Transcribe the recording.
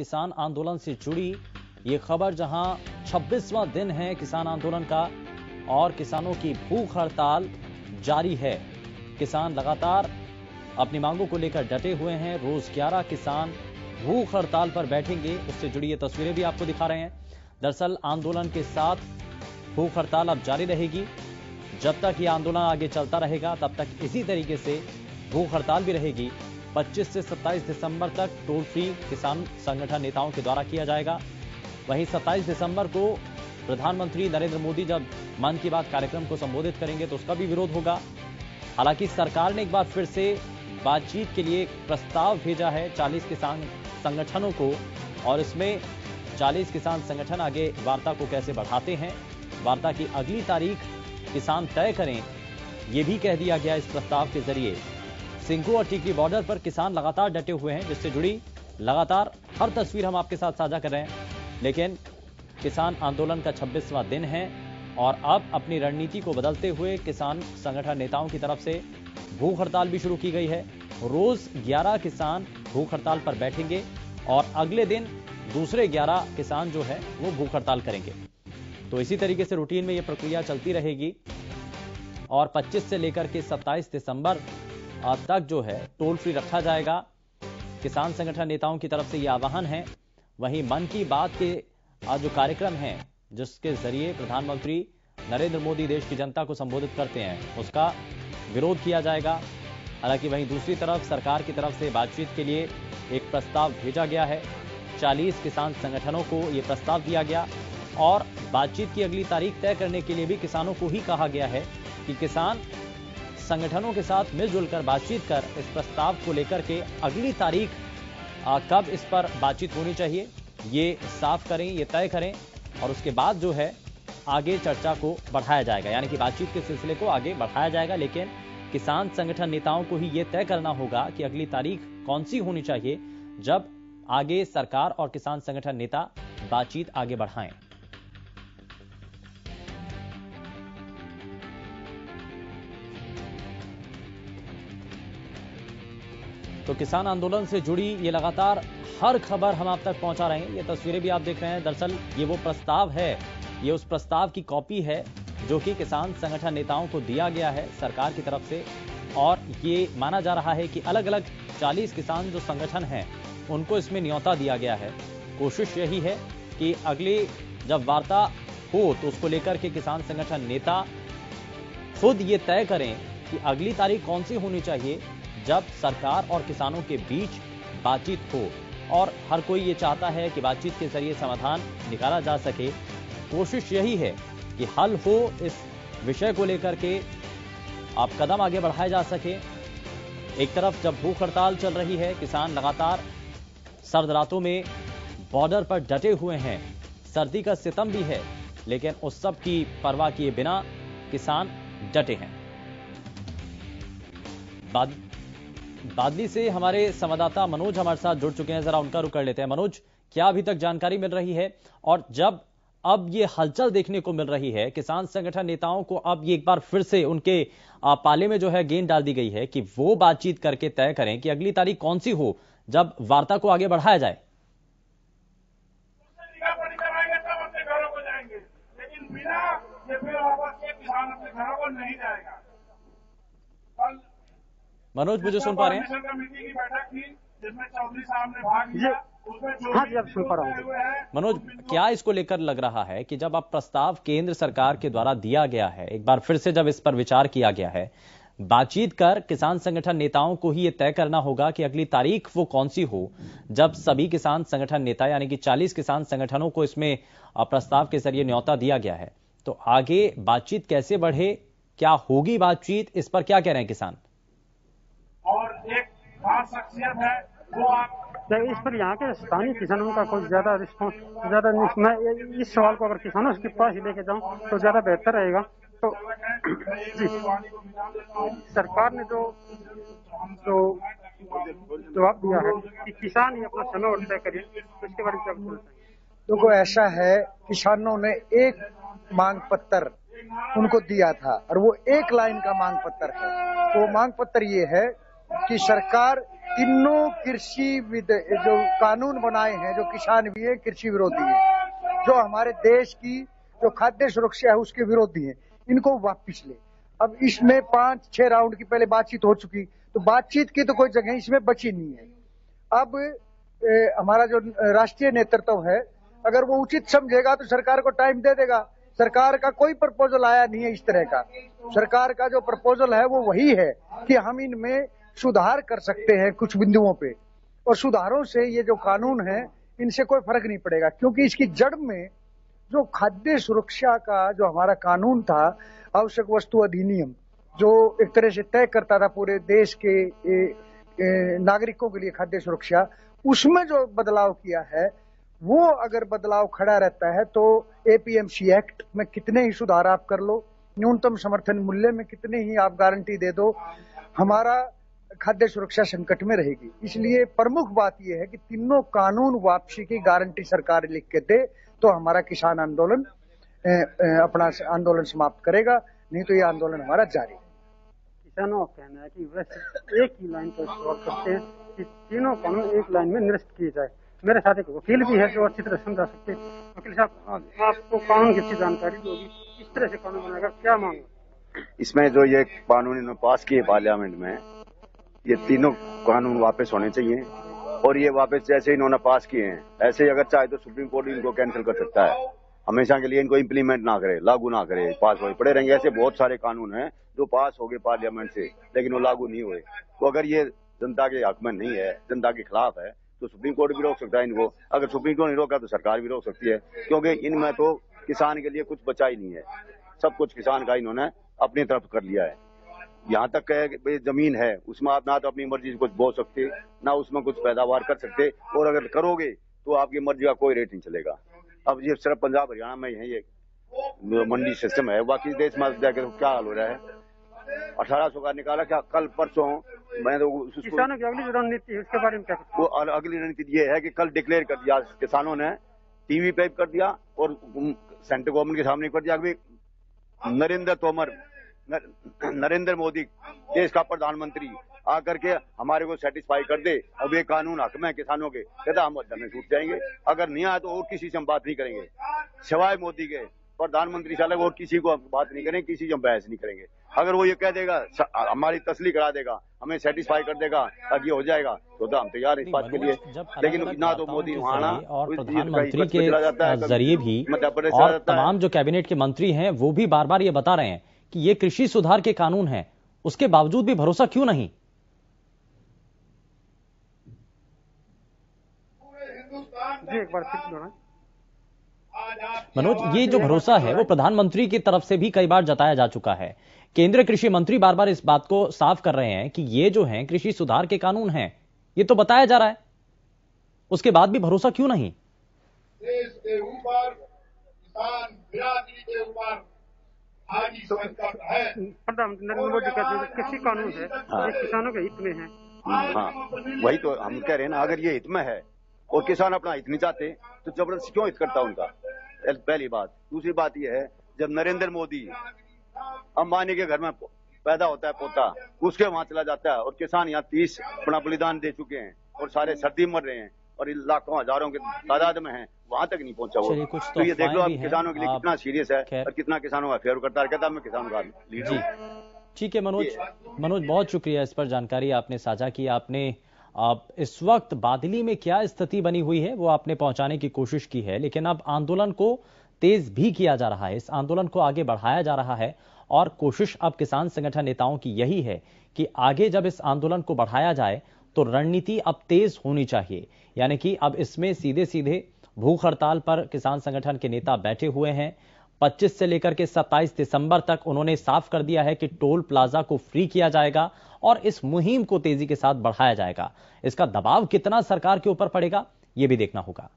किसान आंदोलन से जुड़ी ये खबर, जहां 26वां दिन है किसान आंदोलन का और किसानों की भूख हड़ताल जारी है। किसान लगातार अपनी मांगों को लेकर डटे हुए हैं। रोज 11 किसान भूख हड़ताल पर बैठेंगे, उससे जुड़ी ये तस्वीरें भी आपको दिखा रहे हैं। दरअसल आंदोलन के साथ भूख हड़ताल अब जारी रहेगी। जब तक ये आंदोलन आगे चलता रहेगा तब तक इसी तरीके से भूख हड़ताल भी रहेगी। 25 से 27 दिसंबर तक टोल फ्री किसान संगठन नेताओं के द्वारा किया जाएगा। वहीं 27 दिसंबर को प्रधानमंत्री नरेंद्र मोदी जब मन की बात कार्यक्रम को संबोधित करेंगे तो उसका भी विरोध होगा। हालांकि सरकार ने एक बार फिर से बातचीत के लिए एक प्रस्ताव भेजा है 40 किसान संगठनों को, और इसमें 40 किसान संगठन आगे वार्ता को कैसे बढ़ाते हैं, वार्ता की अगली तारीख किसान तय करें, यह भी कह दिया गया इस प्रस्ताव के जरिए। सिंघू और टिकरी बॉर्डर पर किसान लगातार डटे हुए हैं, जिससे जुड़ी लगातार हर तस्वीर हम आपके साथ साझा कर रहे हैं। लेकिन किसान आंदोलन का 26वां दिन है और अब अपनी रणनीति को बदलते हुए किसान संगठन नेताओं की तरफ से भूख हड़ताल भी शुरू की गई है। रोज 11 किसान भूख हड़ताल पर बैठेंगे और अगले दिन दूसरे 11 किसान जो है वो भूख हड़ताल करेंगे। तो इसी तरीके से रूटीन में ये प्रक्रिया चलती रहेगी और 25 से लेकर के 27 दिसंबर तक जो है टोल फ्री रखा जाएगा। किसान संगठन नेताओं की तरफ से यह आह्वान है। वहीं मन की बात के जो कार्यक्रम है, जिसके जरिए प्रधानमंत्री नरेंद्र मोदी देश की जनता को संबोधित करते हैं, उसका विरोध किया जाएगा। हालांकि वहीं दूसरी तरफ सरकार की तरफ से बातचीत के लिए एक प्रस्ताव भेजा गया है। 40 किसान संगठनों को यह प्रस्ताव दिया गया और बातचीत की अगली तारीख तय करने के लिए भी किसानों को ही कहा गया है कि किसान संगठनों के साथ मिलजुल कर बातचीत कर इस प्रस्ताव को लेकर के अगली तारीख कब इस पर बातचीत होनी चाहिए ये साफ करें, ये तय करें और उसके बाद जो है आगे चर्चा को बढ़ाया जाएगा, यानी कि बातचीत के सिलसिले को आगे बढ़ाया जाएगा। लेकिन किसान संगठन नेताओं को ही ये तय करना होगा कि अगली तारीख कौन सी होनी चाहिए जब आगे सरकार और किसान संगठन नेता बातचीत आगे बढ़ाएं। तो किसान आंदोलन से जुड़ी ये लगातार हर खबर हम आप तक पहुंचा रहे हैं। ये तस्वीरें भी आप देख रहे हैं। दरअसल ये वो प्रस्ताव है, ये उस प्रस्ताव की कॉपी है जो कि किसान संगठन नेताओं को दिया गया है सरकार की तरफ से, और ये माना जा रहा है कि अलग अलग 40 किसान जो संगठन हैं उनको इसमें न्योता दिया गया है। कोशिश यही है कि अगली जब वार्ता हो तो उसको लेकर के किसान संगठन नेता खुद ये तय करें कि अगली तारीख कौन सी होनी चाहिए जब सरकार और किसानों के बीच बातचीत हो। और हर कोई ये चाहता है कि बातचीत के जरिए समाधान निकाला जा सके। कोशिश यही है कि हल हो इस विषय को लेकर के, आप कदम आगे बढ़ाए जा सके। एक तरफ जब भूख हड़ताल चल रही है, किसान लगातार सर्द रातों में बॉर्डर पर डटे हुए हैं, सर्दी का सितम भी है, लेकिन उस सब की परवाह किए बिना किसान डटे हैं। बादली से हमारे संवाददाता मनोज हमारे साथ जुड़ चुके हैं, जरा उनका रुख कर लेते हैं। मनोज, क्या अभी तक जानकारी मिल रही है और जब अब ये हलचल देखने को मिल रही है, किसान संगठन नेताओं को अब ये एक बार फिर से उनके पाले में जो है गेंद डाल दी गई है कि वो बातचीत करके तय करें कि अगली तारीख कौन सी हो जब वार्ता को आगे बढ़ाया जाए? मनोज, मुझे सुन पा रहे हैं? हाँ जी, अब सुन पा रहा हूँ। मनोज, क्या इसको लेकर लग रहा है कि जब अब प्रस्ताव केंद्र सरकार के द्वारा दिया गया है, एक बार फिर से जब इस पर विचार किया गया है, बातचीत कर किसान संगठन नेताओं को ही यह तय करना होगा कि अगली तारीख वो कौन सी हो जब सभी किसान संगठन नेता यानी कि 40 किसान संगठनों को इसमें प्रस्ताव के जरिए न्योता दिया गया है, तो आगे बातचीत कैसे बढ़े, क्या होगी बातचीत, इस पर क्या कह रहे हैं किसान? और एक खास शख्सियत है वो आप इस पर यहाँ के स्थानीय किसानों का कोई ज्यादा रिस्पॉन्स ज्यादा नहीं। मैं इस सवाल को अगर किसानों के पास ही लेके जाऊँ तो ज्यादा बेहतर रहेगा। तो जी, सरकार ने जो जवाब दिया है कि किसान ही अपना समय और तय करिए, तो इसके बारे में क्या बोलना चाहिए? देखो, ऐसा है, किसानों ने एक मांग पत्र उनको दिया था और वो एक लाइन का मांग पत्र है। तो मांग पत्र ये है कि सरकार तीनों जो कानून बनाए हैं, जो किसान भी है, कृषि विरोधी है, जो हमारे देश की जो खाद्य सुरक्षा है उसके विरोधी है, इनको वापिस ले। अब इसमें 5-6 राउंड की पहले बातचीत हो चुकी, तो बातचीत की तो कोई जगह इसमें बची नहीं है। अब हमारा जो राष्ट्रीय नेतृत्व है, अगर वो उचित समझेगा तो सरकार को टाइम दे देगा। सरकार का कोई प्रपोजल आया नहीं है इस तरह का। सरकार का जो प्रपोजल है वो वही है कि हम इनमें सुधार कर सकते हैं कुछ बिंदुओं पे, और सुधारों से ये जो कानून है इनसे कोई फर्क नहीं पड़ेगा, क्योंकि इसकी जड़ में जो खाद्य सुरक्षा का जो हमारा कानून था, आवश्यक वस्तु अधिनियम, जो एक तरह से तय करता था पूरे देश के नागरिकों के लिए खाद्य सुरक्षा, उसमें जो बदलाव किया है, वो अगर बदलाव खड़ा रहता है तो एपीएमसी एक्ट में कितने ही सुधार आप कर लो, न्यूनतम समर्थन मूल्य में कितने ही आप गारंटी दे दो, हमारा खाद्य सुरक्षा संकट में रहेगी। इसलिए प्रमुख बात यह है कि तीनों कानून वापसी की गारंटी सरकार लिख के दे तो हमारा किसान आंदोलन अपना आंदोलन समाप्त करेगा, नहीं तो ये आंदोलन हमारा जारी है। किसानों का कहना है कि वैसे एक ही लाइन पर सवाल करते हैं कि तीनों कानून एक लाइन में निरस्त किए जाए। मेरे साथ एक वकील भी है जो अच्छी तरह समझा सकते हैं। वकील साहब, आपको कानून की अच्छी जानकारी होगी, किस तरह से कानून बनाएगा, क्या मांगा? इसमें जो ये कानून इन्होंने पास किए पार्लियामेंट में, ये तीनों कानून वापस होने चाहिए, और ये वापस जैसे इन्होंने पास किए हैं ऐसे ही अगर चाहे तो सुप्रीम कोर्ट इनको कैंसिल कर सकता है, हमेशा के लिए इनको इम्प्लीमेंट ना करे, लागू ना करे, पास हो पड़े रहेंगे। ऐसे बहुत सारे कानून हैं जो पास हो गए पार्लियामेंट से लेकिन वो लागू नहीं हुए। तो अगर ये जनता के हक में नहीं है, जनता के खिलाफ है, तो सुप्रीम कोर्ट भी रोक सकता है इनको। अगर सुप्रीम कोर्ट नहीं रोका तो सरकार भी रोक सकती है, क्योंकि इनमें तो किसान के लिए कुछ बचा ही नहीं है। सब कुछ किसान का इन्होंने अपनी तरफ कर लिया है। यहाँ तक है जमीन है, उसमें आप ना तो अपनी मर्जी से कुछ बो सकते, ना उसमें कुछ पैदावार कर सकते, और अगर करोगे तो आपकी मर्जी का कोई रेट नहीं चलेगा। अब ये सिर्फ पंजाब हरियाणा में है ये मंडी सिस्टम है, बाकी देश में जाकर क्या हाल हो रहा है। 1800 का निकाला क्या कल परसों, मैं तो किसानों की अगली रणनीति है उसके बारे में क्या? वो अगली रणनीति ये है कि कल डिक्लेयर कर दिया किसानों ने, टीवी पे कर दिया और सेंट्रल गवर्नमेंट के सामने कर दिया कि नरेंद्र मोदी देश का प्रधानमंत्री आकर के हमारे को सेटिस्फाई कर दे, अब ये कानून हक में किसानों के, कहता हम धरने छूट जाएंगे। अगर नहीं आया तो और किसी से हम बात नहीं करेंगे, सिवाय मोदी के प्रधानमंत्री से अलग और किसी को बात नहीं करेंगे, किसी से हम बहस नहीं करेंगे। अगर वो ये कह देगा, हमारी तसली करा देगा, हमें सेटिस्फाई कर देगा, अब ये हो जाएगा, तो हम तैयार हैं इस बात के लिए। लेकिन ना तो मोदी वहां और प्रधानमंत्री के जरिए भी और तमाम जो कैबिनेट के मंत्री हैं वो भी बार बार ये बता रहे हैं कि ये कृषि सुधार के कानून हैं, उसके बावजूद भी भरोसा क्यों नहीं? एक बार फिर मनोज, ये जो भरोसा है वो प्रधानमंत्री की तरफ से भी कई बार जताया जा चुका है। केंद्रीय कृषि मंत्री बार बार इस बात को साफ कर रहे हैं कि ये जो हैं कृषि सुधार के कानून हैं, ये तो बताया जा रहा है, उसके बाद भी भरोसा क्यों नहीं? देश के ऊपर, किसान बिरादरी के ऊपर प्रधानमंत्री नरेंद्र मोदी का जो कृषि कानून है ये किसानों के हित में है। हाँ, वही तो हम कह रहे हैं ना, अगर ये हित में है और किसान अपना हित नहीं चाहते तो जबरदस्ती क्यों हित करता उनका, पहली बात। दूसरी बात यह है, जब नरेंद्र मोदी अंबानी के घर में पैदा होता है पोता, उसके वहां चला जाता है और किसान यहाँ 30 अपना बलिदान दे चुके हैं और सारे सर्दी मर रहे हैं और लाखों हजारों के तादाद में हैं, वहां तक नहीं पहुंचा वो। तो ये देख लो आप किसानों के लिए कितना सीरियस है और कितना किसानों का फेवर करता है, कहता मैं किसानों का लीडर हूं। ठीक है मनोज, बहुत शुक्रिया इस पर जानकारी आपने साझा की। आपने इस वक्त बादली में क्या स्थिति बनी हुई है वो आपने पहुंचाने की कोशिश की है, लेकिन अब आंदोलन को तेज भी किया जा रहा है, इस आंदोलन को आगे बढ़ाया जा रहा है और कोशिश अब किसान संगठन नेताओं की यही है कि आगे जब इस आंदोलन को बढ़ाया जाए तो रणनीति अब तेज होनी चाहिए। यानी कि अब इसमें सीधे सीधे भूख हड़ताल पर किसान संगठन के नेता बैठे हुए हैं। 25 से लेकर के 27 दिसंबर तक उन्होंने साफ कर दिया है कि टोल प्लाजा को फ्री किया जाएगा और इस मुहिम को तेजी के साथ बढ़ाया जाएगा। इसका दबाव कितना सरकार के ऊपर पड़ेगा ये भी देखना होगा।